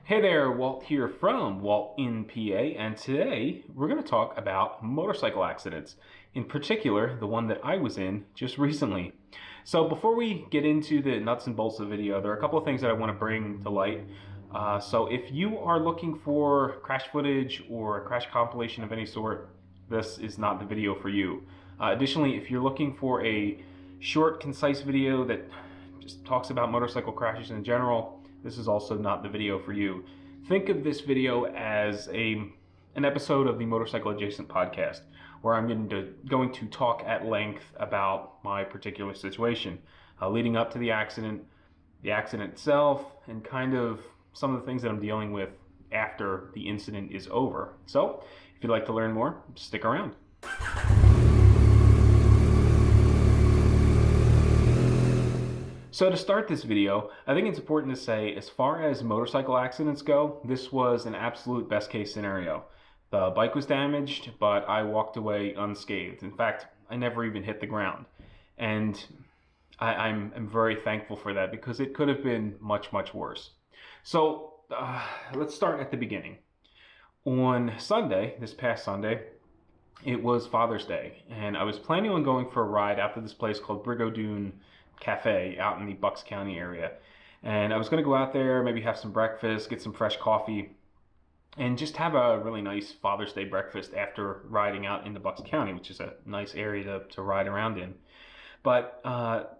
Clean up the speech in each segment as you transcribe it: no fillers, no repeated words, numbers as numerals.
Hey there, Walt here from WaltInPA, and today we're going to talk about motorcycle accidents, in particular the one that I was in just recently. So before we get into the nuts and bolts of the video, there are a couple of things that I want to bring to light. So if you are looking for crash footage or a crash compilation of any sort, this is not the video for you. Additionally, if you're looking for a short, concise video that just talks about motorcycle crashes in general, this is also not the video for you. Think of this video as an episode of the Motorcycle Adjacent podcast, where I'm going to talk at length about my particular situation, leading up to the accident itself, and kind of some of the things that I'm dealing with after the incident is over. So, if you'd like to learn more, stick around. So to start this video, I think it's important to say, as far as motorcycle accidents go, this was an absolute best case scenario. The bike was damaged, but I walked away unscathed. In fact, I never even hit the ground. And I'm very thankful for that, because it could have been much, much worse. So let's start at the beginning. On Sunday, this past Sunday, it was Father's Day, and I was planning on going for a ride out to this place called Brigadoon Cafe out in the Bucks County area. And I was going to go out there, maybe have some breakfast, get some fresh coffee, and just have a really nice Father's Day breakfast after riding out into Bucks County, which is a nice area to ride around in. But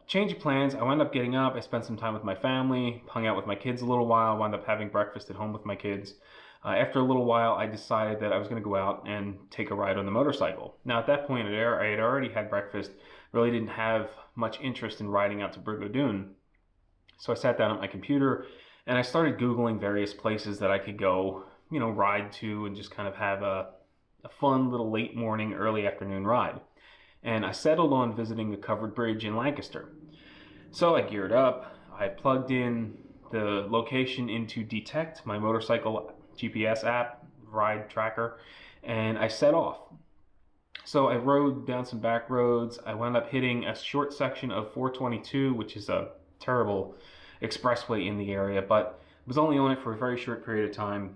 change of plans, I wound up getting up, I spent some time with my family, hung out with my kids a little while, wound up having breakfast at home with my kids. After a little while, I decided that I was going to go out and take a ride on the motorcycle. Now, at that point, I had already had breakfast, really didn't have much interest in riding out to Brigadoon. So I sat down at my computer and I started Googling various places that I could go, ride to and just kind of have a fun little late morning, early afternoon ride. And I settled on visiting the covered bridge in Lancaster. So I geared up, I plugged in the location into Detect, my motorcycle GPS app, ride tracker, and I set off. So I rode down some back roads. I wound up hitting a short section of 422, which is a terrible expressway in the area, but I was only on it for a very short period of time.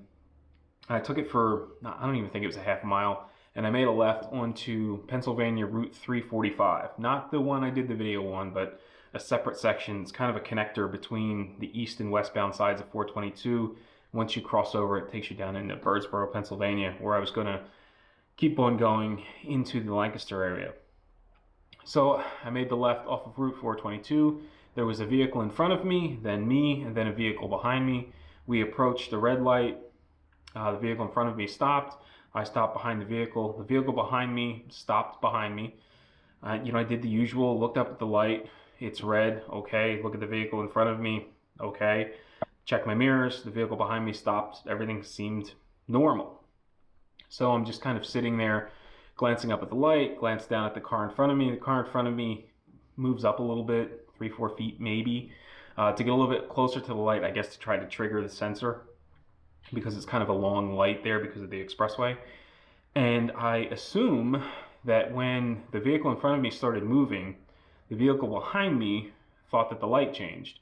I took it for, I don't even think it was a half a mile, and I made a left onto Pennsylvania Route 345. Not the one I did the video on, but a separate section. It's kind of a connector between the east and westbound sides of 422. Once you cross over, it takes you down into Birdsboro, Pennsylvania, where I was going to keep on going into the Lancaster area. So I made the left off of Route 422. There was a vehicle in front of me, and then a vehicle behind me. We approached the red light. The vehicle in front of me stopped. I stopped behind the vehicle. The vehicle behind me stopped behind me. I did the usual, looked up at the light. It's red, okay. Look at the vehicle in front of me, okay. Check my mirrors. The vehicle behind me stopped. Everything seemed normal. So I'm just kind of sitting there, glancing up at the light, glance down at the car in front of me. The car in front of me moves up a little bit, 3-4 feet maybe, to get a little bit closer to the light, I guess, to try to trigger the sensor, because it's kind of a long light there because of the expressway. And I assume that when the vehicle in front of me started moving, the vehicle behind me thought that the light changed.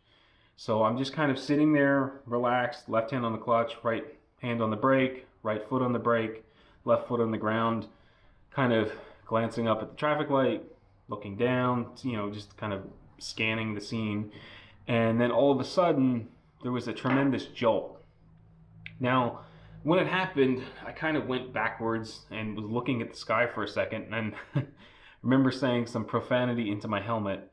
So I'm just kind of sitting there, relaxed, left hand on the clutch, right hand on the brake, right foot on the brake, left foot on the ground, kind of glancing up at the traffic light, looking down, just kind of scanning the scene. And then all of a sudden, there was a tremendous jolt. Now, when it happened, I kind of went backwards and was looking at the sky for a second, and remember saying some profanity into my helmet.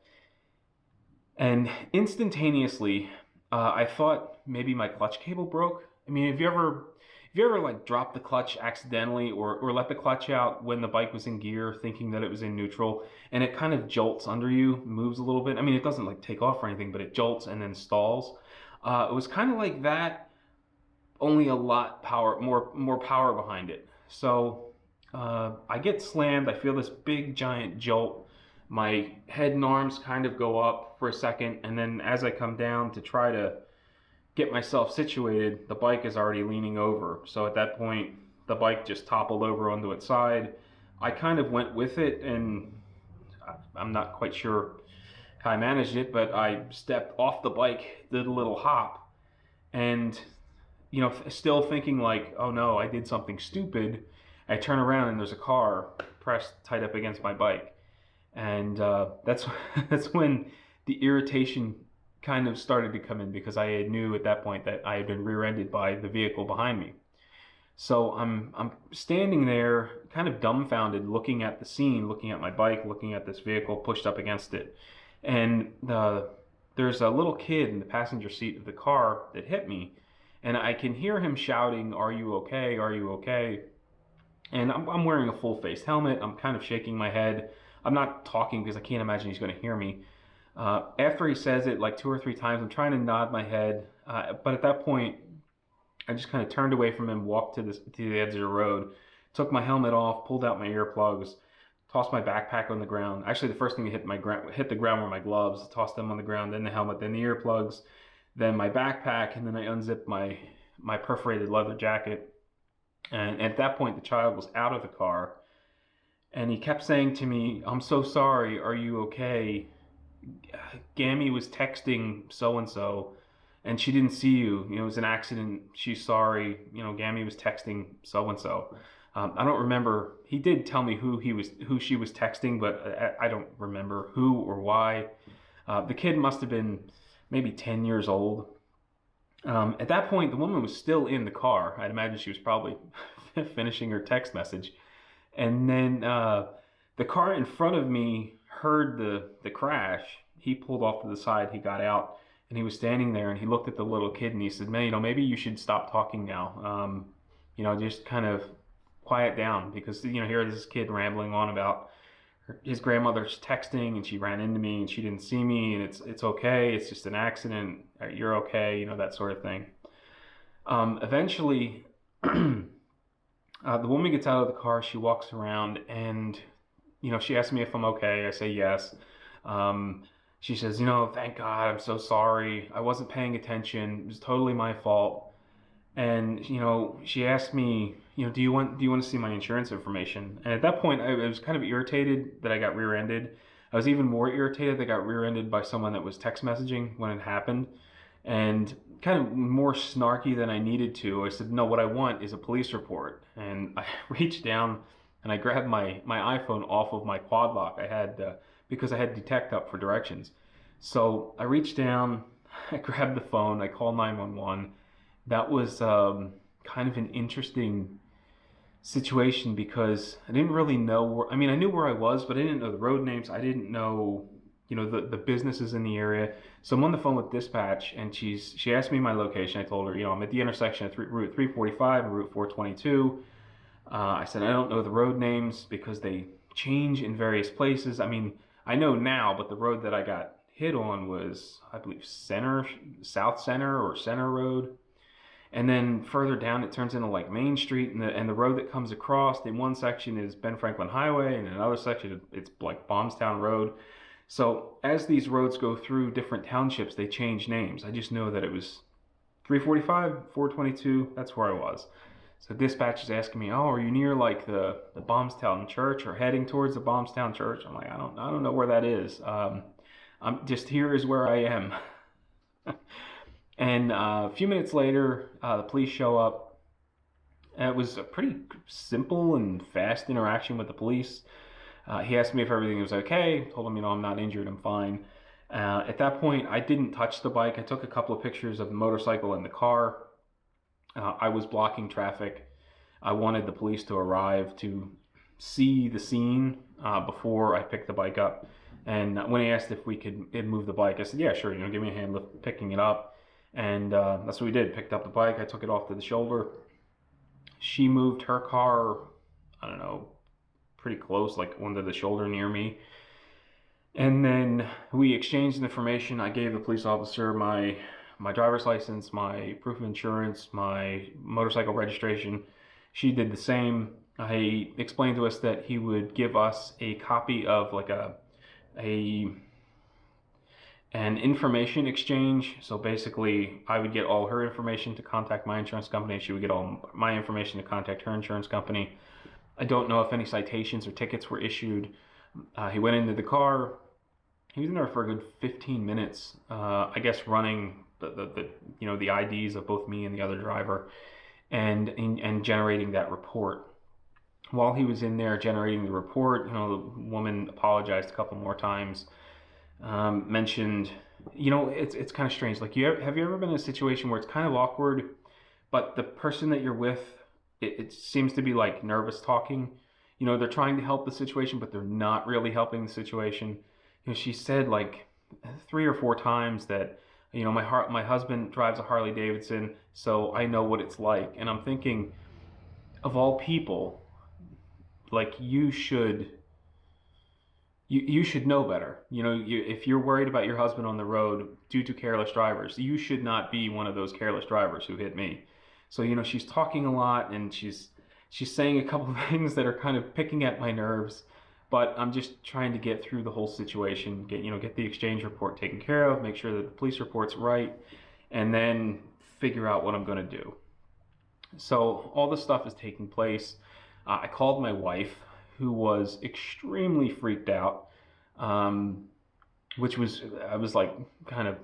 And instantaneously, I thought maybe my clutch cable broke. I mean, have you ever like dropped the clutch accidentally or let the clutch out when the bike was in gear thinking that it was in neutral, and it kind of jolts under you, moves a little bit? I mean, it doesn't like take off or anything, but it jolts and then stalls. It was kind of like that, only a lot more power behind it. So I get slammed. I feel this big giant jolt. My head and arms kind of go up for a second, and then as I come down to try to get myself situated, the bike is already leaning over. So at that point, the bike just toppled over onto its side. I kind of went with it, and I'm not quite sure how I managed it, but I stepped off the bike, did a little hop, and still thinking like, oh no, I did something stupid. I turn around and there's a car pressed tight up against my bike, and that's that's when the irritation kind of started to come in, because I knew at that point that I had been rear-ended by the vehicle behind me. So I'm standing there, kind of dumbfounded, looking at the scene, looking at my bike, looking at this vehicle pushed up against it, and there's a little kid in the passenger seat of the car that hit me, and I can hear him shouting, "Are you okay? Are you okay?" And I'm wearing a full-face helmet. I'm kind of shaking my head. I'm not talking because I can't imagine he's going to hear me. After he says it like 2 or 3 times, I'm trying to nod my head, but at that point, I just kind of turned away from him, walked to the edge of the road, took my helmet off, pulled out my earplugs, tossed my backpack on the ground. Actually, the first thing that hit the ground were my gloves. Tossed them on the ground, then the helmet, then the earplugs, then my backpack, and then I unzipped my perforated leather jacket. And at that point, the child was out of the car, and he kept saying to me, "I'm so sorry. Are you okay? Gammy was texting so and so, and she didn't see you. It was an accident. She's sorry. Gammy was texting so and so." I don't remember. He did tell me who she was texting, but I don't remember who or why. The kid must have been maybe 10 years old. At that point, the woman was still in the car. I'd imagine she was probably finishing her text message. And then the car in front of me heard the crash. He pulled off to the side. He got out, and he was standing there, and he looked at the little kid, and he said, "Man, maybe you should stop talking now. Just kind of quiet down, because here this kid rambling on about his grandmother's texting, and she ran into me, and she didn't see me, and it's okay. It's just an accident. You're okay. That sort of thing." Eventually, the woman gets out of the car. She walks around, and she asks me if I'm okay. I say yes. She says, "Thank God. I'm so sorry. I wasn't paying attention. It was totally my fault." And she asked me, "Do you want to see my insurance information?" And at that point, I was kind of irritated that I got rear-ended. I was even more irritated that I got rear-ended by someone that was text messaging when it happened, and kind of more snarky than I needed to. I said, "No, what I want is a police report." And I reached down and I grabbed my iPhone off of my quad lock I had, because I had Detect up for directions. So I reached down, I grabbed the phone, I called 911. That was kind of an interesting situation, because I didn't really know I knew where I was, but I didn't know the road names. I didn't know, the businesses in the area. So I'm on the phone with dispatch, and she asked me my location. I told her, I'm at the intersection of Route 345 and Route 422. I said, I don't know the road names because they change in various places. I know now, but the road that I got hit on was, I believe, South Center or Center Road. And then further down, it turns into like Main Street, and the road that comes across in one section is Ben Franklin Highway, and in another section, it's like Baumstown Road. So as these roads go through different townships, they change names. I just know that it was 345, 422, that's where I was. So dispatch is asking me, "Oh, are you near like the Baumstown Church, or heading towards the Baumstown Church?" I'm like, I don't know where that is. I'm just, here is where I am. And a few minutes later, the police show up. And it was a pretty simple and fast interaction with the police. He asked me if everything was okay. Told him, I'm not injured, I'm fine. At that point, I didn't touch the bike. I took a couple of pictures of the motorcycle and the car. I was blocking traffic. I wanted the police to arrive to see the scene before I picked the bike up. And when he asked if we could move the bike, I said, "Yeah, sure, give me a hand picking it up." And that's what we did. Picked up the bike. I took it off to the shoulder. She moved her car, I don't know, pretty close, like under the shoulder near me. And then we exchanged information. I gave the police officer my driver's license, my proof of insurance, my motorcycle registration. She did the same. He explained to us that he would give us a copy of like an information exchange. So basically, I would get all her information to contact my insurance company. She would get all my information to contact her insurance company. I don't know if any citations or tickets were issued. He went into the car. He was in there for a good 15 minutes, I guess running the IDs of both me and the other driver, and generating that report. While he was in there generating the report, the woman apologized a couple more times, mentioned, it's kind of strange. Like, have you ever been in a situation where it's kind of awkward, but the person that you're with, it seems to be like nervous talking. They're trying to help the situation, but they're not really helping the situation. She said like 3 or 4 times that, my husband drives a Harley Davidson, so I know what it's like. And I'm thinking, of all people, like, you should know better. If you're worried about your husband on the road due to careless drivers, you should not be one of those careless drivers who hit me. So, she's talking a lot, and she's saying a couple of things that are kind of picking at my nerves, but I'm just trying to get through the whole situation, get the exchange report taken care of, make sure that the police report's right, and then figure out what I'm going to do. So all this stuff is taking place. I called my wife, who was extremely freaked out, which was like, kind of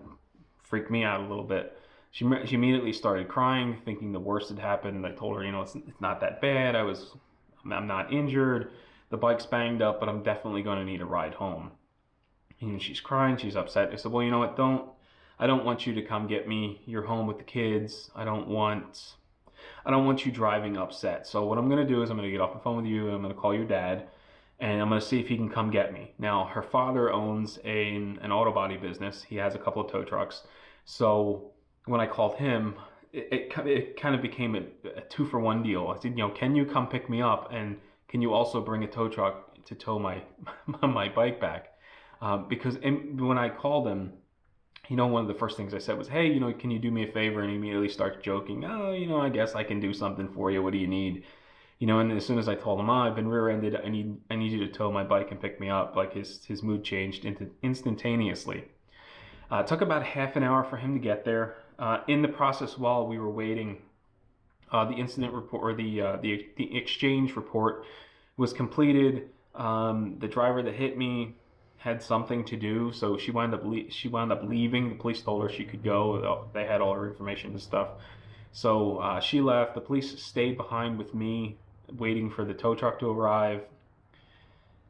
freaked me out a little bit. She immediately started crying, thinking the worst had happened. I told her, it's not that bad. I'm not injured. The bike's banged up, but I'm definitely going to need a ride home. She's crying. She's upset. I said, well, you know what? I don't want you to come get me. You're home with the kids. I don't want you driving upset. So what I'm going to do is I'm going to get off the phone with you, and I'm going to call your dad, and I'm going to see if he can come get me. Now, her father owns an auto body business. He has a couple of tow trucks. So when I called him, it kind of became a 2-for-1 deal. I said, can you come pick me up, and can you also bring a tow truck to tow my my bike back? Because when I called him, one of the first things I said was, hey, can you do me a favor? And he immediately starts joking. Oh, I guess I can do something for you. What do you need? And as soon as I told him, I've been rear-ended. I need you to tow my bike and pick me up. Like, his mood changed instantaneously. It took about half an hour for him to get there. In the process, while we were waiting, the incident report, or the exchange report, was completed. The driver that hit me had something to do, so she wound up leaving. The police told her she could go. They had all her information and stuff. So she left. The police stayed behind with me, waiting for the tow truck to arrive.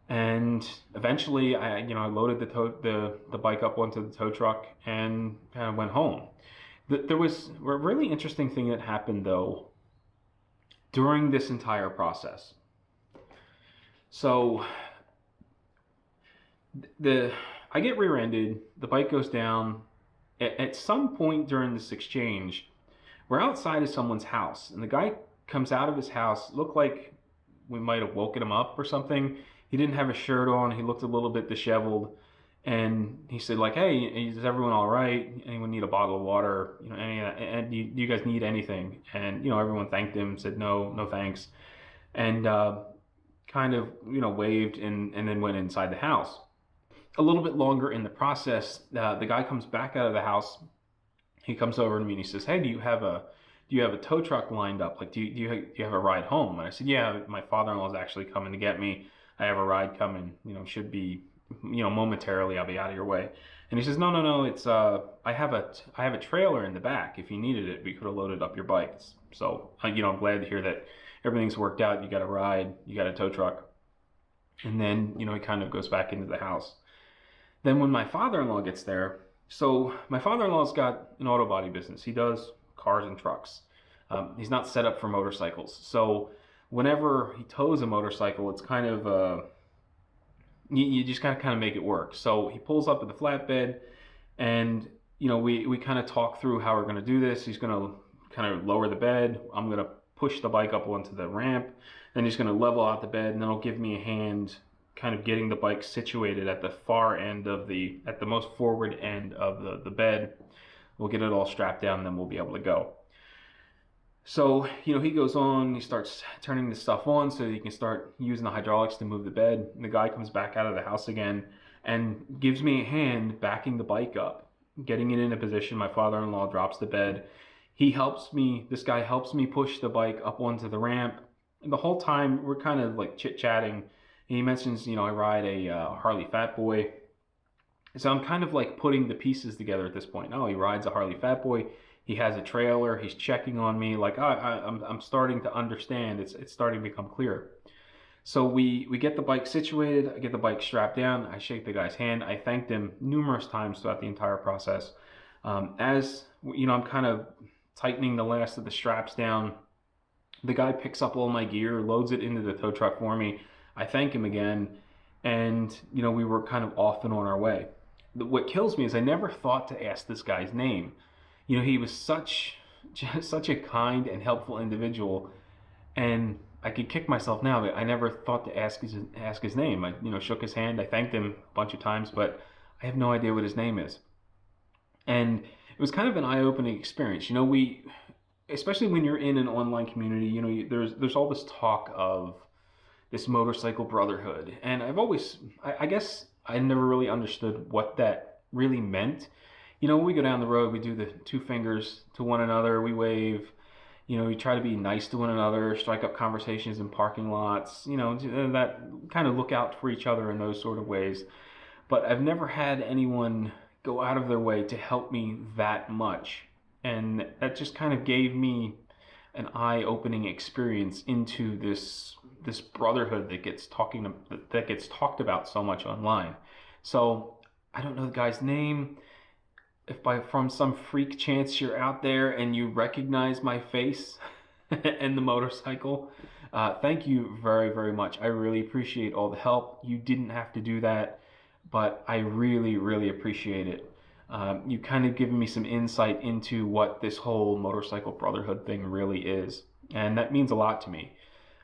And eventually, I loaded the bike up onto the tow truck and kind of went home. There was a really interesting thing that happened, though, during this entire process. So I get rear-ended, the bike goes down. At some point during this exchange, we're outside of someone's house, and the guy comes out of his house. Looked like we might have woken him up or something. He didn't have a shirt on. He looked a little bit disheveled, and he said, like, hey, is everyone all right? Anyone need a bottle of water? Do you guys need anything? And everyone thanked him, said no thanks, and kind of waved, and then went inside the house. A little bit longer in the process, the guy comes back out of the house. He comes over to me and he says, hey, do you have a tow truck lined up? Like, do you have a ride home? And I said, yeah, my father-in-law is actually coming to get me. I have a ride coming, should be, momentarily, I'll be out of your way. And he says, no, it's, I have a trailer in the back. If you needed it, we could have loaded up your bike. So, I'm glad to hear that everything's worked out. You got a ride, you got a tow truck. And then, he kind of goes back into the house. Then when my father-in-law gets there, so my father-in-law's got an auto body business. He does cars and trucks. He's not set up for motorcycles. So whenever he tows a motorcycle, it's kind of, you just gotta kind of make it work. So he pulls up at the flatbed, and, we kind of talk through how we're going to do this. He's going to kind of lower the bed. I'm going to push the bike up onto the ramp. Then he's going to level out the bed, and then he'll give me a hand kind of getting the bike situated at the far end of at the most forward end of the bed. We'll get it all strapped down, and then we'll be able to go. So, he goes on, he starts turning the stuff on so he can start using the hydraulics to move the bed. And the guy comes back out of the house again and gives me a hand backing the bike up, getting it in a position. My father-in-law drops the bed. This guy helps me push the bike up onto the ramp. And the whole time we're kind of like chit-chatting. He mentions, I ride a Harley Fat Boy. So I'm kind of like putting the pieces together at this point. Oh, he rides a Harley Fat Boy. He has a trailer. He's checking on me. Like I'm starting to understand. It's starting to become clear. So we get the bike situated. I get the bike strapped down. I shake the guy's hand. I thanked him numerous times throughout the entire process. As you know, I'm kind of tightening the last of the straps down. The guy picks up all my gear, loads it into the tow truck for me. I thank him again, and you know, we were kind of off and on our way. What kills me is I never thought to ask this guy's name. You know, he was such a kind and helpful individual, and I could kick myself now, but I never thought to ask his name. I, you know, shook his hand. I thanked him a bunch of times, but I have no idea what his name is. And it was kind of an eye-opening experience. You know, especially when you're in an online community, you know, there's all this talk of this motorcycle brotherhood, and I guess I never really understood what that really meant. You know, when we go down the road, we do the two fingers to one another, we wave. You know, we try to be nice to one another, strike up conversations in parking lots. You know, that kind of look out for each other in those sort of ways. But I've never had anyone go out of their way to help me that much. And that just kind of gave me an eye-opening experience into this brotherhood that gets talked about so much online. So I don't know the guy's name. If from some freak chance you're out there and you recognize my face and the motorcycle, thank you very, very much. I really appreciate all the help. You didn't have to do that, but I really, really appreciate it. You kind of given me some insight into what this whole motorcycle brotherhood thing really is, and that means a lot to me.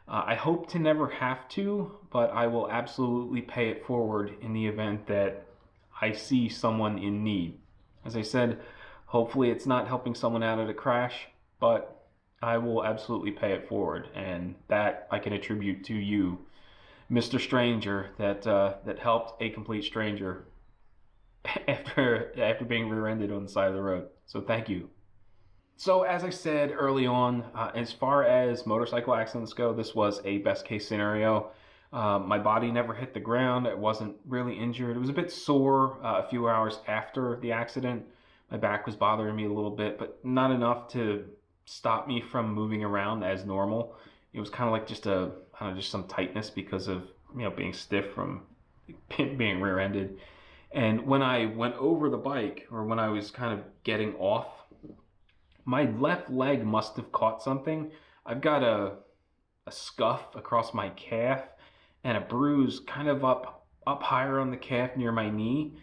I hope to never have to, but I will absolutely pay it forward in the event that I see someone in need. As I said, hopefully it's not helping someone out at a crash, but I will absolutely pay it forward, and that I can attribute to you, Mr. Stranger, that helped a complete stranger after being rear-ended on the side of the road. So thank you. So as I said early on, as far as motorcycle accidents go, this was a best case scenario. My body never hit the ground. I wasn't really injured. It was a bit sore a few hours after the accident. My back was bothering me a little bit, but not enough to stop me from moving around as normal. It was kind of like just just some tightness because of, you know, being stiff from being rear-ended. And when I went over the bike, or when I was kind of getting off, my left leg must have caught something. I've got a scuff across my calf and a bruise kind of up higher on the calf near my knee.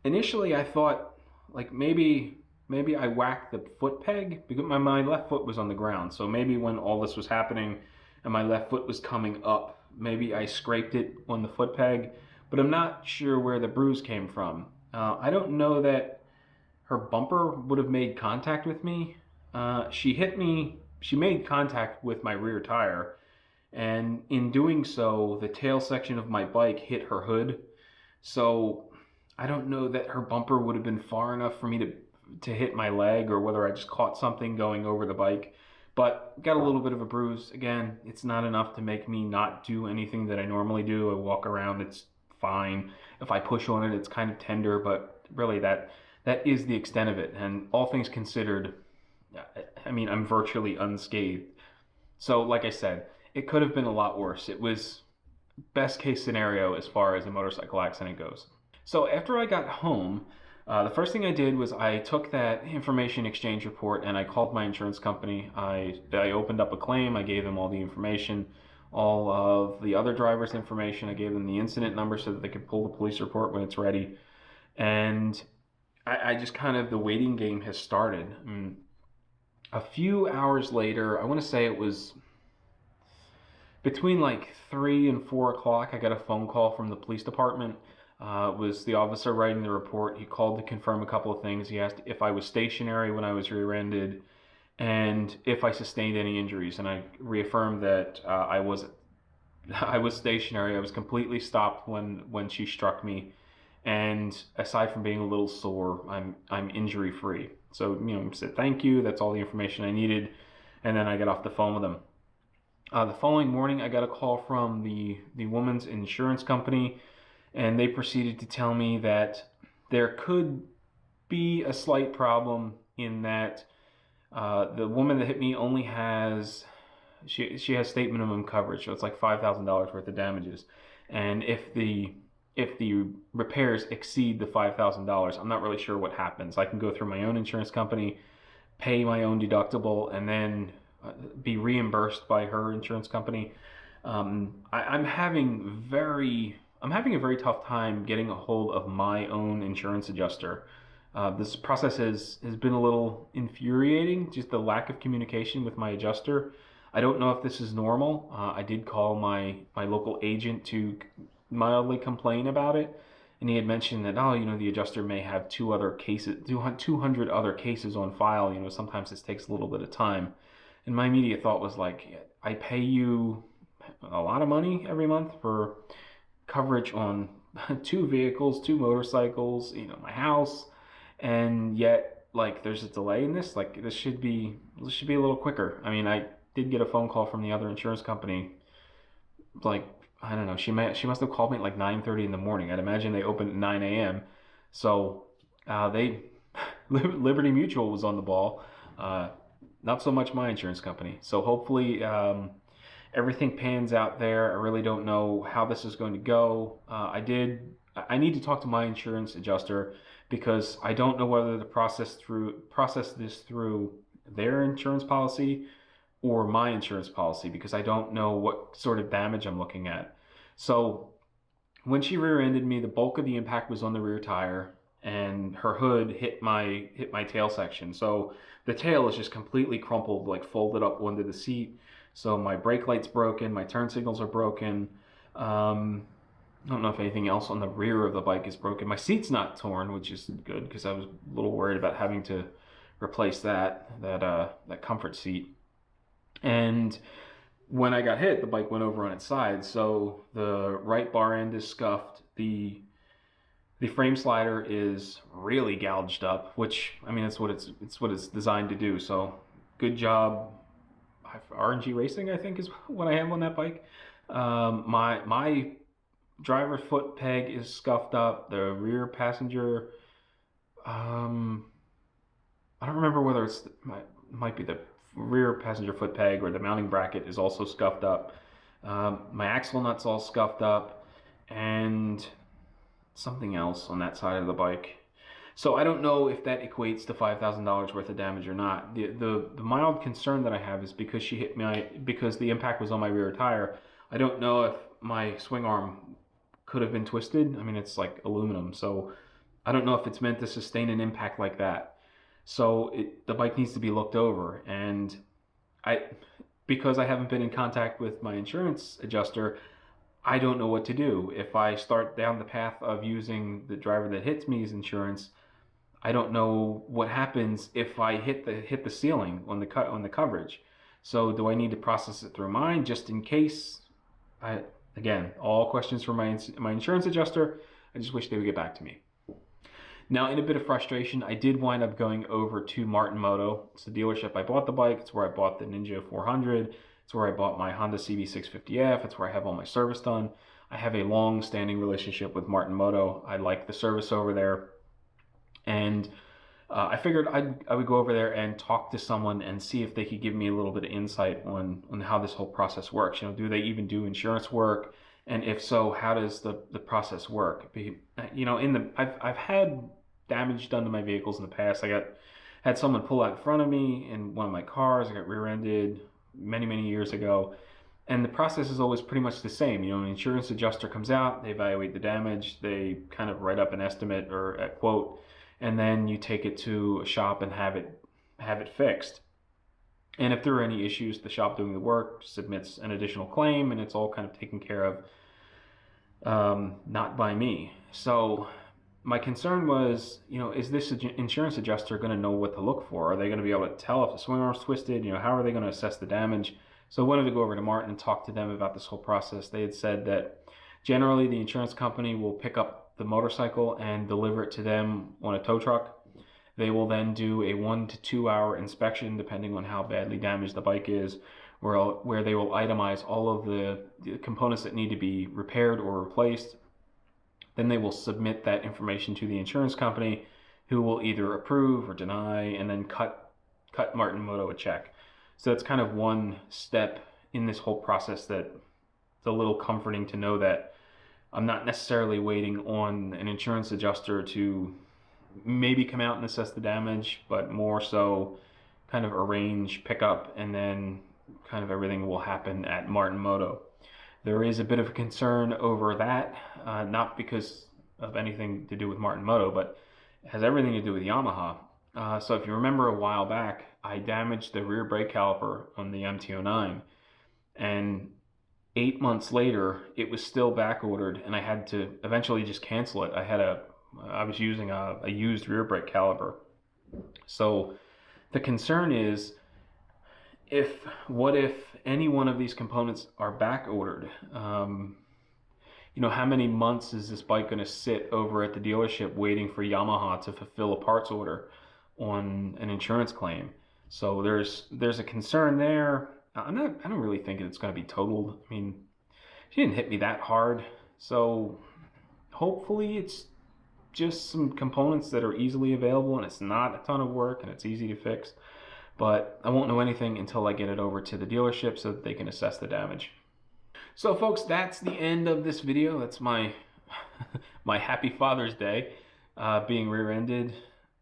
Initially, I thought like maybe I whacked the foot peg, because my left foot was on the ground. So maybe when all this was happening and my left foot was coming up, maybe I scraped it on the foot peg, but I'm not sure where the bruise came from. I don't know that her bumper would have made contact with me. She made contact with my rear tire, and in doing so, the tail section of my bike hit her hood. So I don't know that her bumper would have been far enough for me to hit my leg, or whether I just caught something going over the bike. But got a little bit of a bruise. Again, it's not enough to make me not do anything that I normally do. I walk around, it's fine. If I push on it, it's kind of tender, but really that is the extent of it. And all things considered, I mean, I'm virtually unscathed. So like I said, it could have been a lot worse. It was best case scenario as far as a motorcycle accident goes. So after I got home, the first thing I did was I took that information exchange report and I called my insurance company. I opened up a claim. I gave them all the information, all of the other drivers' information. I gave them the incident number so that they could pull the police report when it's ready. And I just kind of, the waiting game has started. A few hours later, I want to say it was between like 3 and 4 o'clock, I got a phone call from the police department. It was the officer writing the report. He called to confirm a couple of things. He asked if I was stationary when I was rear-ended and if I sustained any injuries. And I reaffirmed that I was stationary. I was completely stopped when she struck me. And aside from being a little sore, I'm injury-free. So, said thank you. That's all the information I needed. And then I got off the phone with him. The following morning, I got a call from the woman's insurance company, and they proceeded to tell me that There could be a slight problem in that the woman that hit me only has she has state minimum coverage, so it's like $5,000 worth of damages. And if the repairs exceed the $5,000, I'm not really sure what happens. I can go through my own insurance company, pay my own deductible, and then be reimbursed by her insurance company. I'm having a very tough time getting a hold of my own insurance adjuster. This process has been a little infuriating, just the lack of communication with my adjuster. I don't know if this is normal. I did call my local agent to mildly complain about it, and he had mentioned that, oh, the adjuster may have 200 other cases on file. Sometimes this takes a little bit of time. And my immediate thought was like, I pay you a lot of money every month for coverage on 2 vehicles, 2 motorcycles, my house, and yet like there's a delay in this. Like this should be a little quicker. I mean, I did get a phone call from the other insurance company. Like, I don't know, she must have called me at like 9:30 in the morning. I'd imagine they opened at 9 a.m. So they Liberty Mutual was on the ball. Not so much my insurance company. So hopefully everything pans out there. I really don't know how this is going to go. I need to talk to my insurance adjuster because I don't know whether to process this through their insurance policy or my insurance policy, because I don't know what sort of damage I'm looking at. So when she rear-ended me, the bulk of the impact was on the rear tire, and her hood hit my tail section. So the tail is just completely crumpled, like folded up under the seat. So my brake light's broken, my turn signals are broken. I don't know if anything else on the rear of the bike is broken. My seat's not torn, which is good because I was a little worried about having to replace that comfort seat. And when I got hit, the bike went over on its side, so the right bar end is scuffed. The frame slider is really gouged up, which, I mean, it's what it's designed to do. So good job, RNG Racing, I think is what I have on that bike. My driver's foot peg is scuffed up. The rear passenger, I don't remember whether might be the rear passenger foot peg or the mounting bracket is also scuffed up. My axle nut's all scuffed up, and something else on that side of the bike. So I don't know if that equates to $5,000 worth of damage or not. The mild concern that I have is because she hit me, because the impact was on my rear tire. I don't know if my swing arm could have been twisted. I mean, it's like aluminum, so I don't know if it's meant to sustain an impact like that. So the bike needs to be looked over, and because I haven't been in contact with my insurance adjuster, I don't know what to do. If I start down the path of using the driver that hits me's insurance, I don't know what happens if I hit the ceiling on the coverage. So do I need to process it through mine just in case? Again, all questions for my insurance adjuster. I just wish they would get back to me. Now, in a bit of frustration, I did wind up going over to Martin Moto. It's the dealership I bought the bike. It's where I bought the Ninja 400. It's where I bought my Honda CB650F. It's where I have all my service done. I have a long-standing relationship with Martin Moto. I like the service over there. And I figured I would go over there and talk to someone and see if they could give me a little bit of insight on how this whole process works. Do they even do insurance work? And if so, how does the process work? I've had damage done to my vehicles in the past. I had someone pull out in front of me in one of my cars. I got rear-ended many years ago, and the process is always pretty much the same. An insurance adjuster comes out, they evaluate the damage, they kind of write up an estimate or a quote, and then you take it to a shop and have it fixed. And if there are any issues, the shop doing the work submits an additional claim, and it's all kind of taken care of, not by me. So my concern was, is this insurance adjuster going to know what to look for? Are they going to be able to tell if the swing arm's twisted? How are they going to assess the damage? So I wanted to go over to Martin and talk to them about this whole process. They had said that generally the insurance company will pick up the motorcycle and deliver it to them on a tow truck. They will then do a 1 to 2 hour inspection, depending on how badly damaged the bike is, where they will itemize all of the components that need to be repaired or replaced. Then they will submit that information to the insurance company, who will either approve or deny, and then cut Martin Moto a check. So that's kind of one step in this whole process that it's a little comforting to know that I'm not necessarily waiting on an insurance adjuster to maybe come out and assess the damage, but more so kind of arrange pickup, and then kind of everything will happen at Martin Moto. There is a bit of a concern over that, not because of anything to do with Martin Moto, but it has everything to do with Yamaha. So if you remember a while back, I damaged the rear brake caliper on the MT-09, and 8 months later, it was still back ordered, and I had to eventually just cancel it. I was using a used rear brake caliper. So the concern is, what if any one of these components are back ordered? How many months is this bike going to sit over at the dealership waiting for Yamaha to fulfill a parts order on an insurance claim? So there's a concern there. I don't really think it's going to be totaled. I mean, she didn't hit me that hard, so hopefully it's just some components that are easily available, and it's not a ton of work, and it's easy to fix. But I won't know anything until I get it over to the dealership so that they can assess the damage. So folks, that's the end of this video. That's my my happy Father's Day, being rear-ended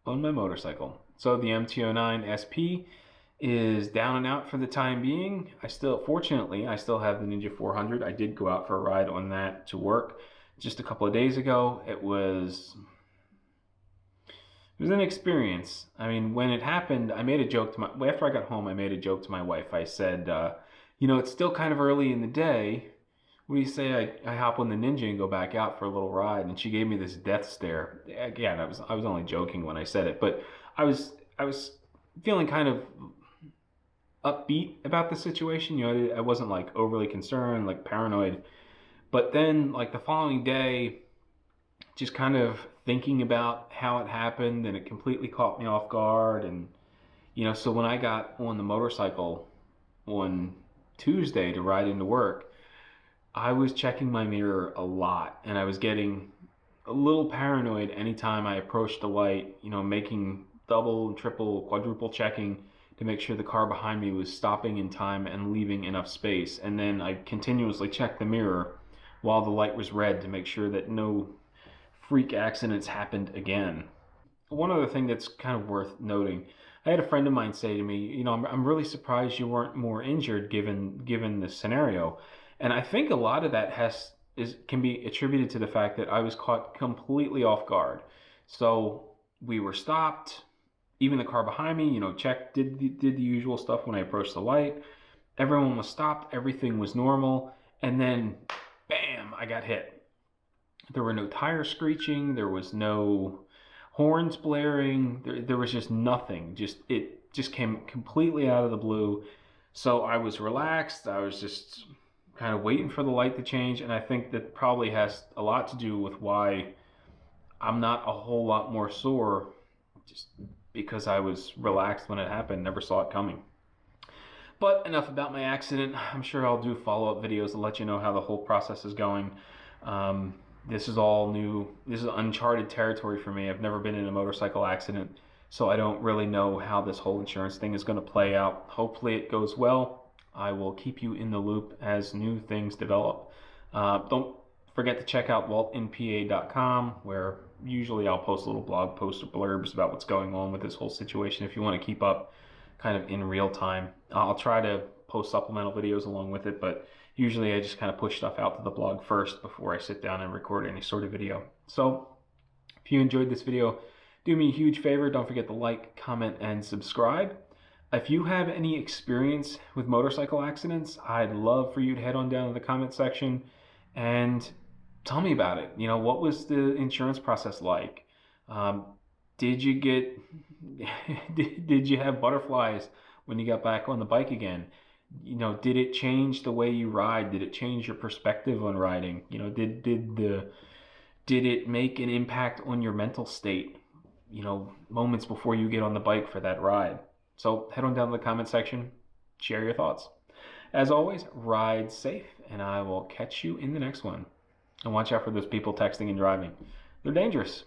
on my motorcycle. So the MT-09 SP is down and out for the time being. Fortunately, I still have the Ninja 400. I did go out for a ride on that to work just a couple of days ago. It was an experience. I mean, when it happened, I made a joke after I got home, I made a joke to my wife. I said, it's still kind of early in the day. What do you say I hop on the Ninja and go back out for a little ride? And she gave me this death stare. Again, I was only joking when I said it, but I was feeling kind of upbeat about the situation. I wasn't like overly concerned, like paranoid. But then, like the following day, just kind of thinking about how it happened, and it completely caught me off guard. And so when I got on the motorcycle on Tuesday to ride into work, I was checking my mirror a lot, and I was getting a little paranoid anytime I approached the light, making double, triple, quadruple checking to make sure the car behind me was stopping in time and leaving enough space. And then I continuously checked the mirror while the light was red to make sure that no freak accidents happened again. One other thing that's kind of worth noting, I had a friend of mine say to me, I'm really surprised you weren't more injured given the scenario. And I think a lot of that can be attributed to the fact that I was caught completely off guard. So we were stopped. Even the car behind me, did the usual stuff when I approached the light. Everyone was stopped. Everything was normal. And then, bam, I got hit. There were no tires screeching. There was no horns blaring. There was just nothing. It just came completely out of the blue. So I was relaxed. I was just kind of waiting for the light to change. And I think that probably has a lot to do with why I'm not a whole lot more sore, just because I was relaxed when it happened, never saw it coming. But enough about my accident. I'm sure I'll do follow-up videos to let you know how the whole process is going. This is all new. This is uncharted territory for me. I've never been in a motorcycle accident, so I don't really know how this whole insurance thing is going to play out. Hopefully it goes well. I will keep you in the loop as new things develop. Don't forget to check out WaltInPA.com, where usually I'll post little blog posts or blurbs about what's going on with this whole situation if you want to keep up kind of in real time. I'll try to post supplemental videos along with it, but usually I just kind of push stuff out to the blog first before I sit down and record any sort of video. So if you enjoyed this video, do me a huge favor. Don't forget to like, comment, and subscribe. If you have any experience with motorcycle accidents, I'd love for you to head on down to the comment section and tell me about it. What was the insurance process like? Did you get, did you have butterflies when you got back on the bike again? Did it change the way you ride? Did it change your perspective on riding? Did it make an impact on your mental state, moments before you get on the bike for that ride? So head on down to the comment section, share your thoughts. As always, ride safe, and I will catch you in the next one. And watch out for those people texting and driving. They're dangerous.